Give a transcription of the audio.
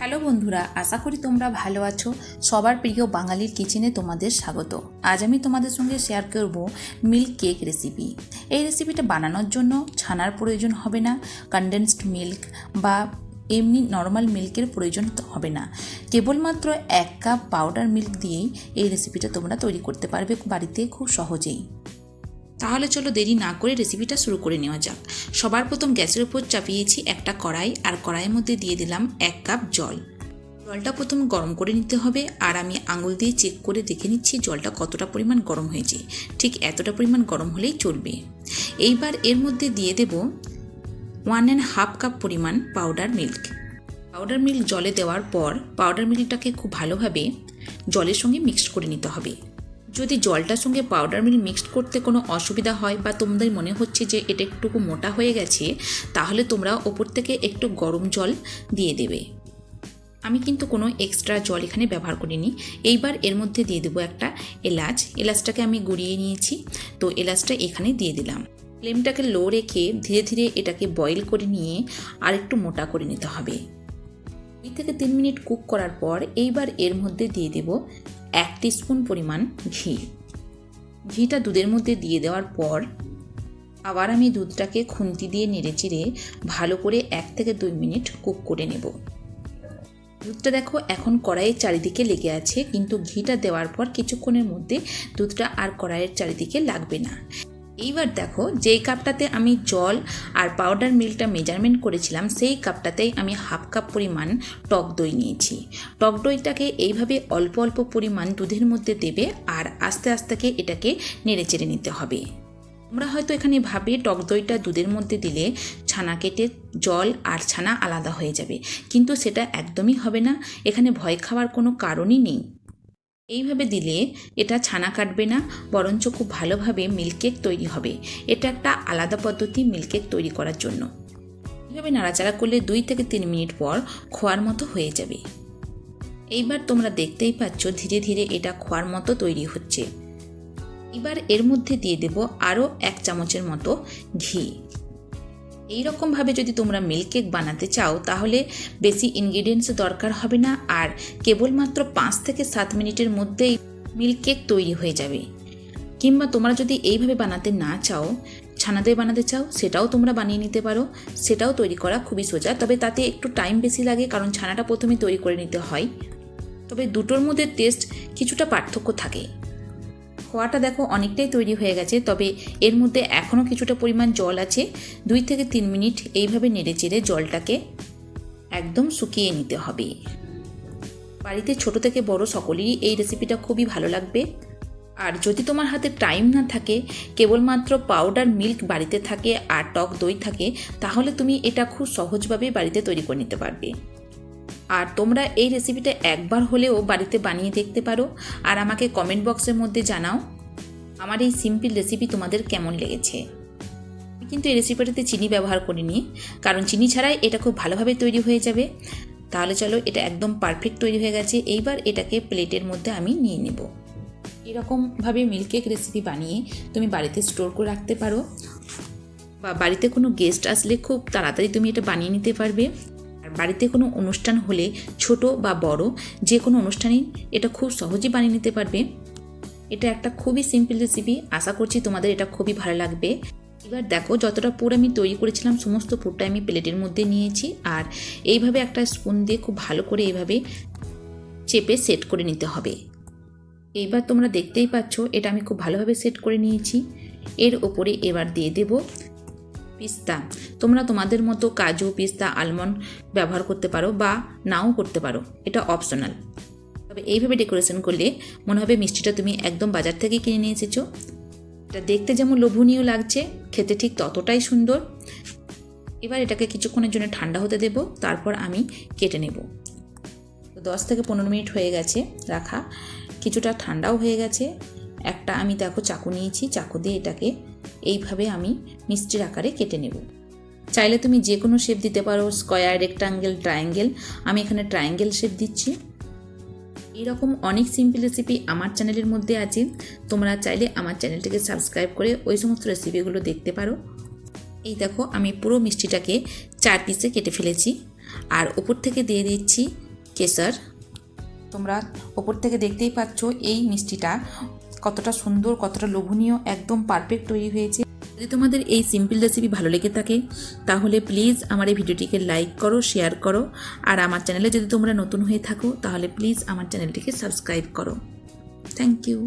Hello বন্ধুরা, আশা করি তোমরা ভালো আছো। সবার প্রিয় বাঙালির কিচেনে তোমাদের স্বাগত। আজ আমি তোমাদের সঙ্গে শেয়ার করব মিল্ক কেক রেসিপি। এই রেসিপিটা বানানোর জন্য ছানার প্রয়োজন হবে না, কনডেন্সড মিল্ক বা এমনি নর্মাল মিল্কের প্রয়োজন হবে না। কেবলমাত্র 1 কাপ পাউডার মিল্ক দিয়েই এই রেসিপিটা তোমরা তৈরি করতে পারবে বাড়িতে খুব সহজেই। তাহলে চলো দেরি না করে রেসিপিটা শুরু করে নেওয়া যাক। সবার প্রথম গ্যাসের উপর চাপিয়েছি একটা কড়াই, আর কড়াইয়ের মধ্যে দিয়ে দিলাম 1 কাপ জল। জলটা প্রথম গরম করে নিতে হবে, আর আমি আঙুল দিয়ে চেক করে দেখে নিচ্ছি জলটা কতটা পরিমাণ গরম হয়েছে। ঠিক এতটা পরিমাণ গরম হলেই চলবে। এইবার এর মধ্যে দিয়ে দেব 1.5 কাপ পরিমাণ পাউডার মিল্ক। পাউডার মিল্ক জলে দেওয়ার পর পাউডার মিল্কটাকে খুব ভালোভাবে জলের সঙ্গে মিক্সড করে নিতে হবে। যদি জলটার সঙ্গে পাউডার মিল্ক মিক্সড করতে কোনো অসুবিধা হয় বা তোমাদের মনে হচ্ছে যে এটা একটু মোটা হয়ে গেছে, তাহলে তোমরা ওপর থেকে একটু গরম জল দিয়ে দেবে। আমি কিন্তু কোনো এক্সট্রা জল এখানে ব্যবহার করিনি। এইবার এর মধ্যে দিয়ে দেবো একটা এলাচটাকে আমি গুঁড়িয়ে নিয়েছি, তো এলাচটা এখানে দিয়ে দিলাম। ফ্লেমটাকে লো রেখে ধীরে ধীরে এটাকে বয়েল করে নিয়ে আর একটু মোটা করে নিতে হবে। 2 থেকে 3 মিনিট কুক করার পর এইবার এর মধ্যে দিয়ে দেব 1 টিস্পুন পরিমাণ ঘি। ঘিটা দুধের মধ্যে দিয়ে দেওয়ার পর আবার আমি দুধটাকে খুন্তি দিয়ে নেড়েচেড়ে ভালো করে 1 থেকে 2 মিনিট কুক করে নেব। দুধটা দেখো এখন কড়াইয়ের চারিদিকে লেগে আছে, কিন্তু ঘিটা দেওয়ার পর কিছুক্ষণের মধ্যে দুধটা আর কড়াইয়ের চারিদিকে লাগবে না। এইবার দেখো, যেই কাপটাতে আমি জল আর পাউডার মিল্কটা মেজারমেন্ট করেছিলাম, সেই কাপটাতেই আমি 1/2 কাপ পরিমাণ টক দই নিয়েছি। টক দইটাকে এইভাবে অল্প অল্প পরিমাণ দুধের মধ্যে দেবে আর আস্তে আস্তে এটাকে নেড়েচেড়ে নিতে হবে। তোমরা হয়তো এখানে ভাবে টক দইটা দুধের মধ্যে দিলে ছানা কেটে জল আর ছানা আলাদা হয়ে যাবে, কিন্তু সেটা একদমই হবে না। এখানে ভয় খাওয়ার কোনো কারণই নেই। এইভাবে দিলে এটা ছানা কাটবে না, বরঞ্চ খুব ভালোভাবে মিল্ক কেক তৈরি হবে। এটা একটা আলাদা পদ্ধতি মিল্ক কেক তৈরি করার জন্য। এইভাবে নাড়াচাড়া করলে 2 থেকে 3 মিনিট পর খোয়ার মতো হয়ে যাবে। এইবার তোমরা দেখতেই পাচ্ছ ধীরে ধীরে এটা খোয়ার মতো তৈরি হচ্ছে। এবার এর মধ্যে দিয়ে দেব আরও 1 চামচের মতো ঘি। এই রকমভাবে যদি তোমরা মিল্ক কেক বানাতে চাও তাহলে বেশি ইনগ্রিডিয়েন্টস দরকার হবে না, আর কেবলমাত্র 5 থেকে 7 মিনিটের মধ্যেই মিল্ক কেক তৈরি হয়ে যাবে। কিংবা তোমরা যদি এইভাবে বানাতে না চাও, ছানা দিয়ে বানাতে চাও, সেটাও তোমরা বানিয়ে নিতে পারো। সেটাও তৈরি করা খুবই সোজা, তবে তাতে একটু টাইম বেশি লাগে, কারণ ছানাটা প্রথমে তৈরি করে নিতে হয়। তবে দুটোর মধ্যে টেস্ট কিছুটা পার্থক্য থাকে। খোয়াটা দেখো অনেকটাই তৈরি হয়ে গেছে, তবে এর মধ্যে এখনও কিছুটা পরিমাণ জল আছে। 2 থেকে 3 মিনিট এইভাবে নেড়েচেড়ে জলটাকে একদম শুকিয়ে নিতে হবে। বাড়িতে ছোট থেকে বড় সকলেরই এই রেসিপিটা খুবই ভালো লাগবে। আর যদি তোমার হাতে টাইম না থাকে, কেবলমাত্র পাউডার মিল্ক বাড়িতে থাকে আর টক দই থাকে, তাহলে তুমি এটা খুব সহজভাবে বাড়িতে তৈরি করে নিতে পারবে। আর তোমরা এই রেসিপিটা একবার হলেও বাড়িতে বানিয়ে দেখতে পারো, আর আমাকে কমেন্ট বক্সের মধ্যে জানাও আমার এই সিম্পল রেসিপি তোমাদের কেমন লেগেছে। আমি কিন্তু এই রেসিপিটাতে চিনি ব্যবহার করিনি, কারণ চিনি ছাড়াই এটা খুব ভালোভাবে তৈরি হয়ে যাবে। তাহলে চলো, এটা একদম পারফেক্ট তৈরি হয়ে গেছে। এইবার এটাকে প্লেটের মধ্যে আমি নিয়ে নেব। এরকমভাবে মিল্ক কেক রেসিপি বানিয়ে তুমি বাড়িতে স্টোর করে রাখতে পারো, বা বাড়িতে কোনো গেস্ট আসলে খুব তাড়াতাড়ি তুমি এটা বানিয়ে নিতে পারবে। আর বাড়িতে কোনো অনুষ্ঠান হলে ছোট বা বড় যে কোনো অনুষ্ঠানেই এটা খুব সহজেই বানিয়ে নিতে পারবে। এটা একটা খুবই সিম্পল রেসিপি, আশা করছি তোমাদের এটা খুবই ভালো লাগবে। এবার দেখো, যতটা পুর আমি তৈরি করেছিলাম সমস্ত পুরটা আমি প্লেটের মধ্যে নিয়েছি, আর এইভাবে একটা স্পুন দিয়ে খুব ভালো করে এইভাবে চেপে সেট করে নিতে হবে। এইবার তোমরা দেখতেই পাচ্ছ এটা আমি খুব ভালোভাবে সেট করে নিয়েছি। এর ওপরে এবার দিয়ে দেব পিস্তা। তোমরা তোমাদের মতো কাজু, পিস্তা, আলমন্ড ব্যবহার করতে পারো বা নাও করতে পারো, এটা অপশনাল। তবে এইভাবে ডেকোরেশন করলে মনে হবে মিষ্টিটা তুমি একদম বাজার থেকে কিনে নিয়ে এসেছো। এটা দেখতে যেমন লোভনীয় লাগছে, খেতে ঠিক ততটাই সুন্দর। এবার এটাকে কিছুক্ষণের জন্য ঠান্ডা হতে দেব, তারপর আমি কেটে নেব। 10 থেকে 15 মিনিট হয়ে গেছে রাখা, কিছুটা ঠান্ডাও হয়ে গেছে। একটা আমি দেখো চাকু নিয়েছি, চাকু দিয়ে এটাকে এইভাবে আমি মিষ্টির আকারে কেটে নেব। চাইলে তুমি যে কোনো শেপ দিতে পারো, স্কোয়ার, রেক্টাঙ্গেল, ট্রায়াঙ্গেল। আমি এখানে ট্রায়াঙ্গেল শেপ দিচ্ছি। এরকম অনেক সিম্পল রেসিপি আমার চ্যানেলের মধ্যে আছে, তোমরা চাইলে আমার চ্যানেলটিকে সাবস্ক্রাইব করে ওই সমস্ত রেসিপিগুলো দেখতে পারো। এই দেখো, আমি পুরো মিষ্টিটাকে 4 পিসে কেটে ফেলেছি, আর উপর থেকে দিয়ে দিচ্ছি কেসার। তোমরা ওপর থেকে দেখতেই পাচ্ছ এই মিষ্টিটা কতটা সুন্দর, কতটা লোভনীয়, একদম পারফেক্ট তৈরি হয়েছে। যদি তোমাদের এই সিম্পল রেসিপি ভালো লেগে থাকে তাহলে প্লিজ আমার এই ভিডিওটিকে লাইক করো, শেয়ার করো, আর আমার চ্যানেলে যদি তোমরা নতুন হয়ে থাকো তাহলে প্লিজ আমার চ্যানেলটিকে সাবস্ক্রাইব করো। Thank you.